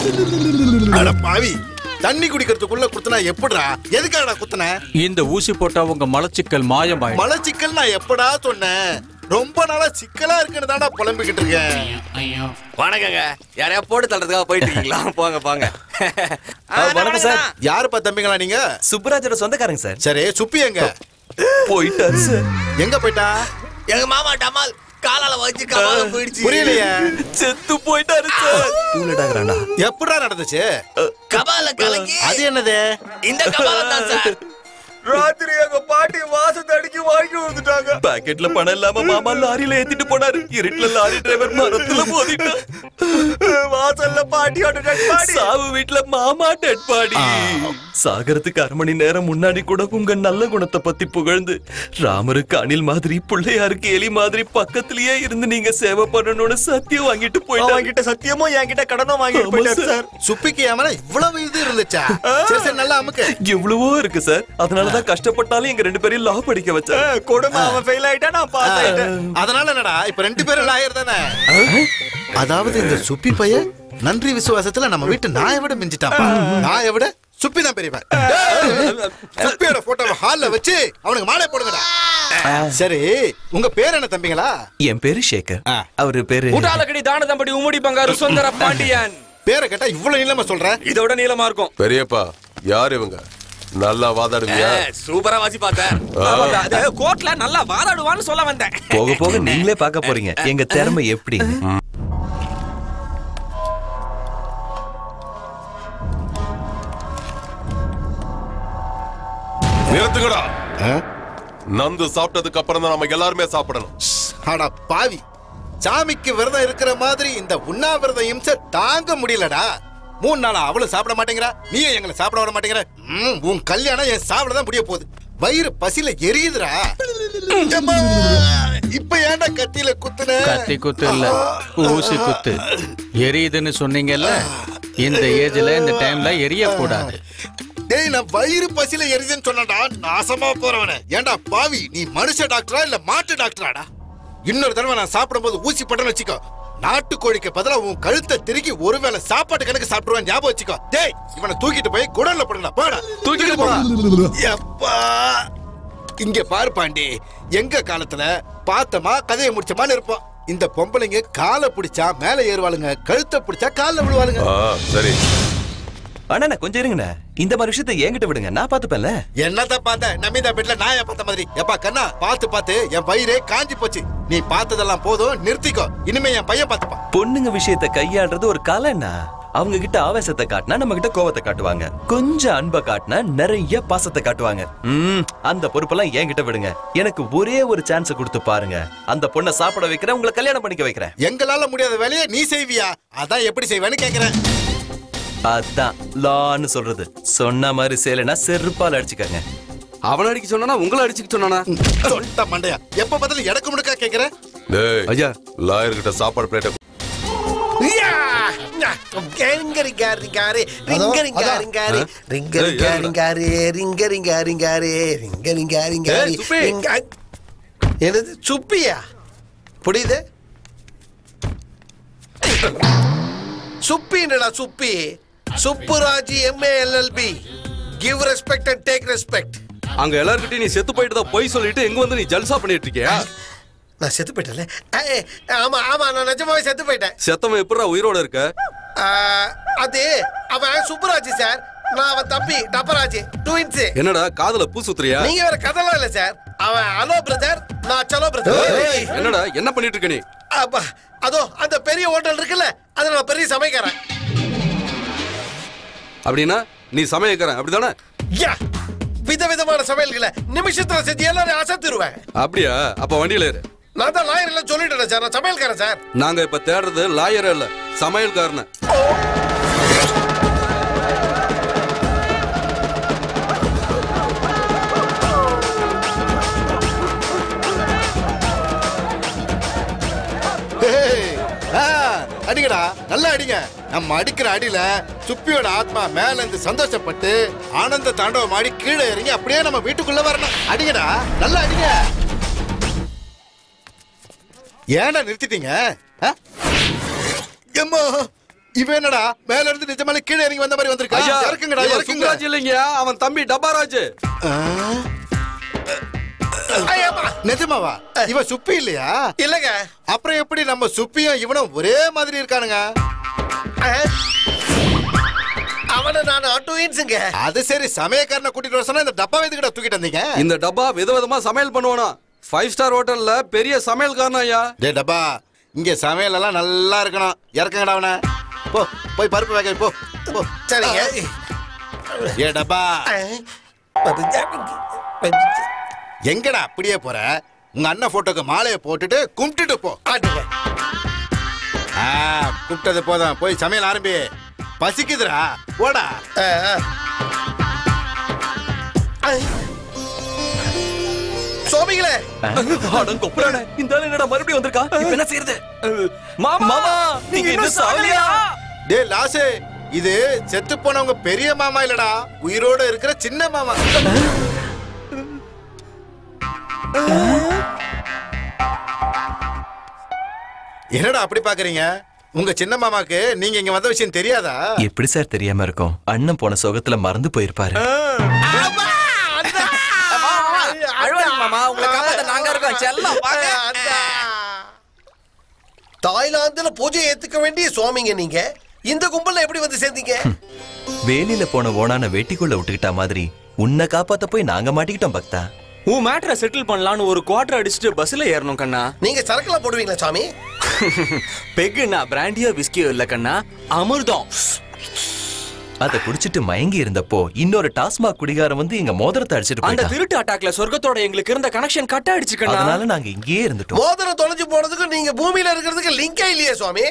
அட பாவி, தண்ணி குடிக்கிறதுக்குள்ள குத்துனா எப்படிடா? எதுக்காடா குத்துன? இந்த ஊசி போட்டா உங்க மலச்சிக்கல் மாயமாயிடும். மலச்சிக்கல் நான் எப்படா சொன்னேன்? ரொம்ப நாளா சிக்கலா இருக்குன்னு தானா புலம்பிக்கிட்டு இருக்கேன். வணக்கங்க. யாரையா போட்டு தள்ளுறதுக்காக போயிட்டு இருக்கீங்களா? போங்க போங்க. வணக்கம் சார். யாருப்பா தம்பிங்களா நீங்க? சுப்பராஜோட சொந்தக்காரங்க சார். சரி, சுப்பி எங்க போயிட்டாரு சார். எங்க போயிட்டா? எங்க மாமா டமால் காலால வச்சு கபால போயிடுச்சு. புரியலையே. செத்து போயிட்டாரு சார். டூலடாகறானா? எப்படா நடந்துச்சு? கபால கலங்கி. அது என்னது? இந்த கபால தான் சார். ராத்திரி எங்க பாட்டி வாசத்தை அடிக்கி வாங்கி வந்துட்டாங்க. பாக்கெட்ல பணம் இல்லாம மாமா லாரியில ஏத்திட்டு போனாரு. இருட்டுல லாரி டிரைவர் மரத்துல மோதிட்டான். வாசல்ல பாட்டியோட டெட் பாடி. சாவு வீட்ல மாமா டெட் பாடி. சாகரத்துக்கு 1/2 மணி நேரம் முன்னாடி கூட உங்க நல்ல குணத்தை பத்தி புகழ்ந்து ராமருக்கு அணில் மாதிரி பிள்ளையாருக்கு எலி மாதிரி பக்கத்திலேயே இருந்து நீங்க சேவை பண்ணணும்னு சத்தியம் வாங்கிட்டு போயிட்டாங்க. வாங்கிட்ட சத்தியமும் என்கிட்ட கடனும் வாங்கிட்டு போயிட்டாரு சார். சுப்பிக்கு ஏமல இவ்வளவு இது இருந்துச்சா? சரி சரி, நல்லா அமுக்கு. எவ்வளவோ இருக்கு சார். அதனாலதான் கஷ்டப்பட்டாலும் எங்க 2 பேரையும் லா படிக்க வச்சேன். கொடுமை, அவன் ஃபெயில் ஆயிட்டா நான் பாஸ் ஆயிட்டேன். அதனால என்னடா இப்ப 2 பேரும் லாயர் தானே? அதாவது இந்த சுப்பி பையன் நன்றி விசுவாசத்துல நம்ம வீட்டு நாயை விட மிஞ்சிட்டான். நாயை விட சுப்பி தான் பெரியவன். சுப்பியோட போட்டோவை ஹால்ல வச்சு அவனுக்கு மாலை போடுங்கடா. சரி, உங்க பேர் என்ன தம்பிங்களா? என் பேரு சேகர். அவரு பேரு ஊட்டாலக்கடி தான தம்படி உம்முடி பங்காரு சுந்தர பாண்டியன். பேரை கேட்டா இவ்வளவு நீளமா சொல்ற? இதோட நீளமா இருக்கும். பெரியப்பா, யார் இவங்க? நல்லா வாதாடுவியா? சூப்பரா வாசி பார்த்தேன். கோர்ட்ல நல்லா வாதாடுவான்னு சொல்ல வந்தேன். போக போக நீங்களே பார்க்க போறீங்க எங்க திறமை எப்படி. நிறுத்துங்கடா. நந்து சாப்பிட்டதுக்கு அப்புறம் தான் நம்ம எல்லாருமே சாப்பிடணும். ஆனா பாவி, சாமிக்கு விரதம் இருக்கிற மாதிரி இந்த உண்ணாவிரத இம்சை தாங்க முடியலடா. 3 நாளா அவளும் சாப்பிட மாட்டேங்கிறா, நீயும் எங்களை சாப்பிட விட மாட்டேங்கிற. உன் கல்யாணம் என் சாப்பிடதான் முடிய போகுது. வயிறு பசியில எரியுதுடா. இப்ப ஏன்டா கத்தியில குத்துன? கத்தி குத்து இல்ல, ஊசி குத்து. எரியுதுன்னு சொன்னீங்கல்ல, இந்த ஏஜ்ல இந்த டைம்ல எரிய கூடாது. டேய், நான் வயிறு பசியில எரியுதுன்னு சொன்னடா, நாசமா போறவனே. ஏன்டா பாவி, நீ மனுஷ டாக்டரா இல்ல மாட்டு டாக்டராடா? இன்னொரு தடவை நான் சாப்பிடும் போது ஊசி பட்டன்னு வச்சுக்கோ, நாட்டுக்கோழிக்கு பதிலா உன் கழுத்தை திருக்கி ஒருவேளை சாப்பாட்டு கணக்கு சாப்பிடுவேன், ஞாபகம் வச்சுக்கோ. டேய், இவனை தூக்கிட்டு போய் குடல்ல போடுடா. போடா, தூக்கிட்டு போடா. எப்பா, இங்க பாரு பாண்டி, எங்க காலத்துல பார்த்தமா கதையை முடிச்சமான்னு இருப்போம். இந்த பொம்பளைங்க காலை பிடிச்சா மேல ஏறுவாளுங்க, கழுத்தை பிடிச்சா கால்ல விழுவாளுங்க. சரி அண்ணா கொஞ்சம் இருங்கண்ணா. இந்த மாதிரி விஷயத்தை என்கிட்ட விடுங்க, நான் பாத்துப்பேன்ல. என்னத்த பார்த்த? நமிதா பெட்ல நாயை பார்த்த மாதிரி. எப்பா கண்ணா, பார்த்து பார்த்து என் வயிறே காஞ்சி போச்சு. நீ பார்த்ததெல்லாம் போதும், நிறுத்திக்கோ. இனிமே என் பையன் பார்த்துப்பான். பொண்ணுங்க விஷயத்தை கையாடுறது ஒரு கலைன்னா. அவங்க கிட்ட ஆவேசத்தை காட்டினா நம்ம கிட்ட கோவத்தை காட்டுவாங்க. கொஞ்சம் அன்பை காட்டினா நிறைய பாசத்தை காட்டுவாங்க. அந்த பொறுப்பெல்லாம் என்கிட்ட விடுங்க. எனக்கு ஒரே ஒரு சான்ஸ் கொடுத்து பாருங்க. அந்த பொண்ணை சாப்பிட வைக்கிறேன், உங்களை கல்யாணம் பண்ணிக்க வைக்கிறேன். எங்களால முடியாத வேலையை நீ செய்வியா? அதான் எப்படி செய்வேன்னு கேக்குறேன். அதான் லான்னு சொல்றது. சொன்ன மாதிரி செய்யலைன்னா செருப்பால் அடிச்சுக்கங்க. அவன் அடிக்க சொன்னா உங்களை அடிச்சுக்க சொன்னானா? சொல்லிட்ட மண்டையா, எப்ப பார்த்தாலும் எடக்கு முடுக்கா கேக்குற. டேய் ஐயா, லாயர் கிட்ட சாப்பாடு பிளேட். என்னது சுப்பியா? புரியுது? சுப்பின்றா சுப்பி. Subbaraj MA LLB. Give respect and take respect. அங்க எல்லார்கிட்டயும் நீ செத்து போயிட்டு தான் போய் சொல்லிட்டு எங்க வந்து நீ ஜல்சா பண்ணிட்டு இருக்கியா? நான் செத்து போயிட்டேன்ல. ஆமா ஆமா, நான் நிஜமாவே செத்து போயிட்டேன். செத்தவன் எப்படா உயிரோட இருக்க? அது அவன் சுப்புராஜ் சார், நான் அவன் தம்பி டப்பராஜ், ட்வின்ஸ். என்னடா காதுல பூ சுத்துறியா? நீங்க வேற கதலாம் இல்ல சார். அவன் ஹலோ பிரதர், நான் சலோ பிரதர். என்னடா என்ன பண்ணிட்டு இருக்க நீ? அதோ அந்த பெரிய ஹோட்டல் இருக்குல்ல, அது நான் பெரிய சமைக்கிறேன். அப்படின்னா நீ சமைக்கிறேன் அப்படிதானே? விதவிதமான சமையல்களை நிமிஷத்துல செஞ்சு எல்லாரும் அசத்திடுவேன். அப்படியா? அப்ப வண்டியில ஏறு. நான் தான் லாயர் எல்லாம் சொல்லிட்டேன் சார், நான் சமையல்காரன் சார். நாங்க இப்ப தேடுறது லாயர் இல்ல, சமையல்காரன். அடிங்கடா, நல்லா அடிங்க. நம்ம அடிக்கிற அடியில சுப்பியோட ஆத்மா மேல இருந்து சந்தோஷப்பட்டு ஆனந்த தாண்டவம் ஆடி கீழே இறங்கி அப்படியே நம்ம வீட்டுக்குள்ள வரணும். அடிங்கடா, நல்லா அடிங்க. ஏன்டா நிறுத்திட்டீங்க? இவன் என்னடா மேல இருந்து நிஜமாலே கீழே இறங்கி வந்த மாதிரி வந்திருக்கா? ஐயா இறக்குங்கடா, இவன் இறக்குங்க. சுங்கராஜ் இல்லைங்க, அவன் தம்பி டப்பாராஜ். நிஜமாவா? இவன் சுப்பி இல்லையா? இல்லங்க. அப்புறம் எப்படி நம்ம சுப்பியும் இவனும் ஒரே மாதிரி இருக்கானுங்க? அவனை நான் ட்வின்ஸுங்க. அது சரி, சமயக்காரனை கூட்டிட்டு வர சொன்னா இந்த டப்பா எதுக்கிட்ட தூக்கிட்டு வந்தீங்க? இந்த டப்பா விதவிதமா சமையல் பண்ணுவானா. 5 ஸ்டார் ஹோட்டல்ல பெரிய சமையல்காரன் ஐயா. டேய் டப்பா, இங்க சமையல் எல்லாம் நல்லா இருக்கணும். இறக்குங்கடா அவனை. போ போய் பருப்பு வேக போ. போ. சரிங்க. ஏ டப்பா, எங்கடா அப்படியே போற? உங்க அண்ணன் போட்டோக்கு மாலையை போட்டுட்டு கும்பிட்டுட்டு போ. ஆட்டுங்க. கும்பிட்டது போதும், போய் சமையல் ஆரம்பி. பசிக்குதுடா, போடா. சோமிகளே, அடங்கொப்புறானே, இந்த ஆளு என்னடா மறுபடியும் வந்திருக்கா? இப்ப என்ன செய்யறது? மாமா நீங்க என்ன சாவலியா? டேய் லாசே, இது செத்து போனவங்க பெரிய மாமா இல்லடா, உயிரோட இருக்கிற சின்ன மாமா. என்னடா அப்படி பாக்குறீங்க? உங்க சின்ன மாமாக்கு நீங்க இங்க வந்த விஷயம் தெரியாதா? எப்படி சார் தெரியாம இருக்கும்? அண்ணன் போன சோகத்துல மறந்து போயிருப்பாரு. மாமா உங்களை காப்பாத்த நாங்க இருக்கோம். செல்லம் வாங்க. தாய்லாந்துல பூஜை ஏத்துக்க வேண்டிய சுவாமிங்க நீங்க. இந்த கும்பல்ல எப்படி வந்து சேர்ந்தீங்க? வேலியில போன ஓனான வேட்டிக்குள்ள விட்டுக்கிட்டா மாதிரி உன்னை காப்பாத்த போய் நாங்க மாட்டிக்கிட்டோம் பக்தா. உன் மேட்டரை செட்டில் பண்ணலான்னு ஒரு குவார்டர் அடிச்சுட்டு பஸ்ல ஏறணும் கண்ணா. நீங்க சரக்குலாம் போடுவீங்களா சாமி? பெக்குண்ணா பிராண்டியோ விஸ்கியோ இல்ல கண்ணா, அமிர்தம். அத குடிச்சிட்டு மயங்கி இருந்தப்போ இன்னொரு டாஸ்மாக் குடிகாரன் வந்து எங்க மோதிரத்தை அடிச்சிட்டு அந்த போயிட்டான். திருட்டு அட்டாக்ல சொர்க்கத்தோட எங்களுக்கு இருந்த கனெக்ஷன் கட் ஆயிடுச்சு கண்ணா. அதனால நாங்க இங்கேயே இருந்துட்டோம். மோதிரம் தொலைஞ்சு போனதுக்கு நீங்க பூமியில இருக்கிறதுக்கு லிங்கே இல்லையே சுவாமி.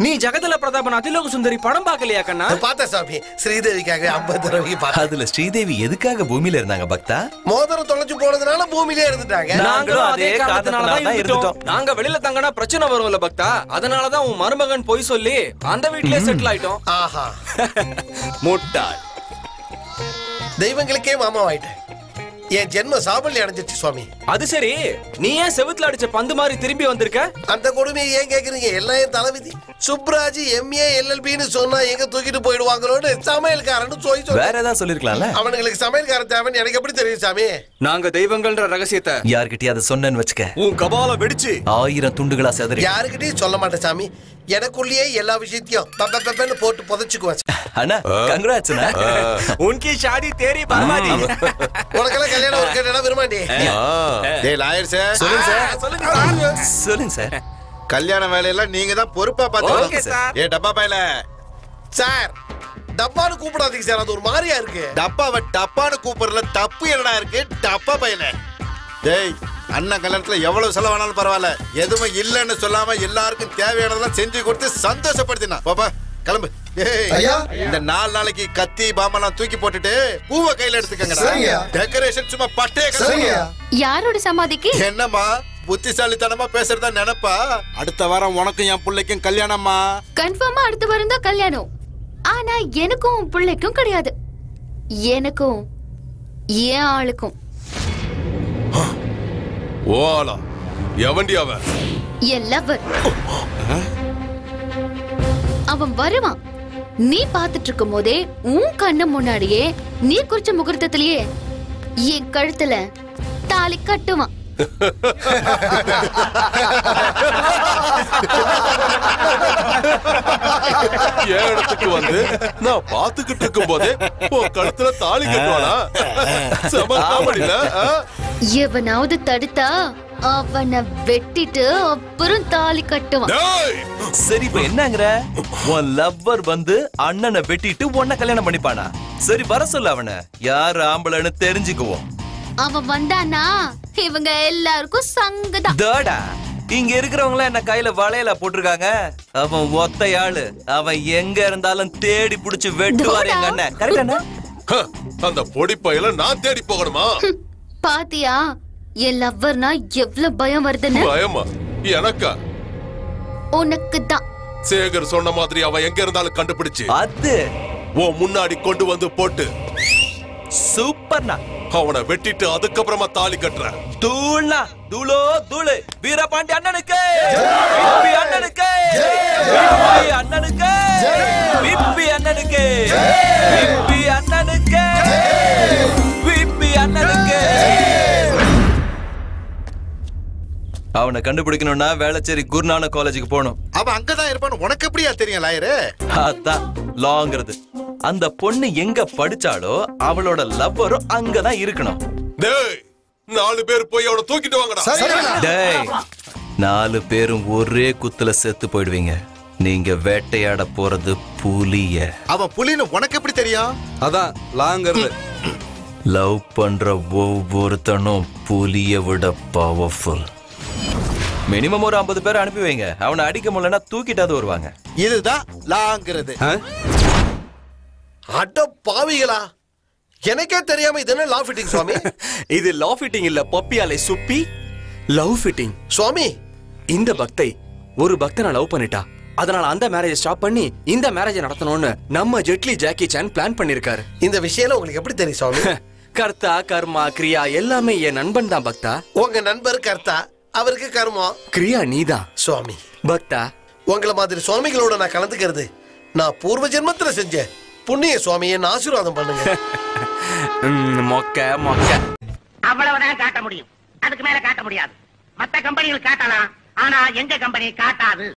நீ ஜெகதல பிரதாபன் அதிலோக சுந்தரி படம் பார்க்கலையா கண்ணா? பார்த்தேன் சாமி. ஸ்ரீதேவிக்காக 50 ரூபாய்க்கு பார்த்தேன். அதுல ஸ்ரீதேவி எதுக்காக பூமியில இருந்தாங்க பக்தா? மோதிரம் தொலைஞ்சு போனதுனால பூமியிலே இருந்துட்டாங்க. நாங்களும் அதே காரணத்தினால தான் இருந்தோம். நாங்க வெளியில தங்கனா பிரச்சனை வரும்ல பக்தா, அதனால தான் உன் மருமகன் போய் சொல்லி அந்த வீட்லயே செட்டில் ஆயிட்டோம். ஆஹா, முட்டாள். தெய்வங்களுக்கே மாமா ஆயிட்டேன். என் ஜென்ம சாபல்யம் அடைஞ்சிருச்சு சுவாமி. அது சரி, நீ ஏன் செவுத்துல அடிச்ச பந்து மாதிரி திரும்பி வந்திருக்க? அந்த கொடுமையை ஏன் கேக்குறீங்க? எல்லாம் என் தலைவிதி. சுப்ராஜ் MA LLBன்னு சொன்னா எங்க தூக்கிட்டு போயிடுவாங்களோன்னு சமையல்காரன்னு சொல்லி வேற ஏதாவது சொல்லிருக்கலாம்ல. அவனுங்களுக்கு சமையல்காரன் தேவைன்னு எனக்கு எப்படி தெரியும் சாமி? நாங்க தெய்வங்கள்ன்ற ரகசியத்தை யார்கிட்டயே அதை சொன்னேன்னு வச்சுக்க, உன் கபால வெடிச்சு 1000 துண்டுகளா செதறி. யாருக்கிட்டையும் சொல்ல மாட்டேன் சாமி. எனக்குள்ளேயே எல்லா விஷயத்தையும் போட்டு புதைச்சுக்குவேன். அண்ணா கங்க்ராட்ஸ்ண்ணா. உன்கி ஷாதி தேரி பர்பாதி. உனக்கெல்லாம் கல்யாணம் ஒரு கேட்டா விரும்பாண்டி. டேய் லாயர் சார், சொல்லுங்க சார். சொல்லுங்க சார். கல்யாண வேலையெல்லாம் நீங்க தான் பொறுப்பா ஓகே பாத்துக்கோங்க. சார். ஏ டப்பா பையல, சார் டப்பான்னு கூப்பிடாதீங்க சார், அது ஒரு மாதிரியா இருக்கு. டப்பாவை டப்பான்னு கூப்பிடுறதுல தப்பு என்னடா இருக்கு? டப்பா பையல, டேய் அண்ணன் கல்யாணத்துல எவ்வளவு செலவானாலும் பரவாயில்ல, எதுவும் இல்லன்னு சொல்லாம எல்லாருக்கும் தேவையானதெல்லாம் செஞ்சு கொடுத்து சந்தோஷப்படுத்தினா பாப்பா. கிளம்பு. ஐயா, இந்த 4 நாளைக்கு கத்தி பாம்பெல்லாம் தூக்கி போட்டுட்டு பூவை கையில எடுத்துக்கங்க. டெக்கரேஷன் சும்மா பட்டே யாரோட சமாதிக்கு? என்னம்மா புத்திசாலித்தனமா பேசுறதா நினைப்பா? அடுத்த வாரம் உனக்கும் என் பிள்ளைக்கும் கல்யாணம்மா. கன்ஃபார்மா அடுத்த வாரம் தான் கல்யாணம். ஆனா எனக்கும் பிள்ளைக்கும் கிடையாது, எனக்கும் ஏன் ஆளுக்கும். ஓ ஆளா? எவன்டி அவன்? என் லவர். அவன் வருவான். நீ பாத்துட்டு இருக்கும் போதே உன் கண்ணு முன்னாடியே நீ குறிச்ச முகூர்த்தத்திலேயே என் கழுத்துல தாலி கட்டுவான். என் இடத்துக்கு வந்து நான் பாத்துக்கிட்டு இருக்கும் போதே கழுத்துல தாலி கட்டுவானா? சமத்தாமடியில எவனாவது தடுத்தா அவனை வெட்டிட்டு அப்புறம் தாலி கட்டுவான். சரி இப்ப என்னங்கற? உன் லவ்வர் வந்து அண்ணனை வெட்டிட்டு உன்னை கல்யாணம் பண்ணிப்பானா? சரி வர சொல்ல அவனை, யார் ஆம்பளைன்னு தெரிஞ்சுக்குவோம். அவன் வந்தானா இவங்க எல்லாருக்கும் சங்கதான். தடா இங்க இருக்கிறவங்க என்ன கையில வளையல போட்டிருக்காங்க. அவன் ஒத்தையாளு, அவன் எங்க இருந்தாலும் தேடி புடிச்சு வெட்டுவாரு எங்க அண்ணன். கரெக்டா? அந்த பொடி பையில நான் தேடி போகணுமா? பாத்தியா என் லவ்வர்னா எவ்வளவு பயம் வருதுன்னு? பயமா? எனக்கா? உனக்கு தான். சேகர் சொன்ன மாதிரி அவன் எங்க இருந்தாலும் கண்டுபிடிச்சு அது ஓ முன்னாடி கொண்டு வந்து போட்டு சூப்பர்னா அவனை வெட்டிட்டு அதுக்கப்புறமா தாலி கட்டுறேன். தூள்னா தூளோ தூளு. வீரபாண்டி அண்ணனுக்கு, அண்ணனுக்கு, அண்ணனுக்கு. அவனை கண்டுபிடிக்கணும்னா வேளச்சேரி குருநானக் காலேஜுக்கு போகணும். அவன் அங்கதான் இருப்பான்னு உனக்கு எப்படியா தெரியும் லாயரு? அதான் லாங்கிறது. அந்த பொண்ணு எங்க படிச்சாலோ அவளோட லவ்வரும் அங்கதான் இருக்கணும். டேய் 4 பேர் போய் அவனை தூக்கிட்டு வாங்கடா. டேய் 4 பேரும் ஒரே குத்துல செத்து போயிடுவீங்க. நீங்க வேட்டையாட போறது புலிய. அவன் புலின்னு உனக்கு எப்படி தெரியும்? அதான் லாங்கிறது. லவ் பண்ற ஒவ்வொருத்தனும் புலிய விட பவர்ஃபுல். மினிமம் ஒரு 50 பேர் அனுப்பி வைங்க. அவனை அடிக்க முடியலன்னா தூக்கிட்டாது வருவாங்க. இதுதான் லாங்கிறது. அட பாவிகளா, எனக்கே தெரியாம இது என்ன லா ஃபிட்டிங் சுவாமி? இது லா ஃபிட்டிங் இல்ல பப்பியாலே சுப்பி, லவ் ஃபிட்டிங். சுவாமி, இந்த பக்தை ஒரு பக்தனை லவ் பண்ணிட்டா. அதனால அந்த மேரேஜை ஸ்டாப் பண்ணி இந்த மேரேஜை நடத்தணும்னு நம்ம ஜெட்லி ஜாக்கி சான் பிளான் பண்ணிருக்காரு. இந்த விஷயம் உங்களுக்கு எப்படி தெரியும் சுவாமி? கர்த்தா கர்மா கிரியா எல்லாமே என் நண்பன் தான் பக்தா. உங்க நண்பர் கர்த்தா, அவருக்கு கர்மம். கிரியா நீதான் சுவாமி. பக்தா, உங்களை மாதிரி சுவாமிகளோட நான் கலந்துக்கிறது நான் பூர்வ ஜென்மத்துல செஞ்சேன் புண்ணிய. சுவாமி என்ன ஆசீர்வாதம் பண்ணுங்க. மொக்க மொக்க. அவ்வளவுதான் காட்ட முடியும், அதுக்கு மேல காட்ட முடியாது. மத்த கம்பெனிகள் காட்டலாம், ஆனா எங்க கம்பெனி காட்டாது.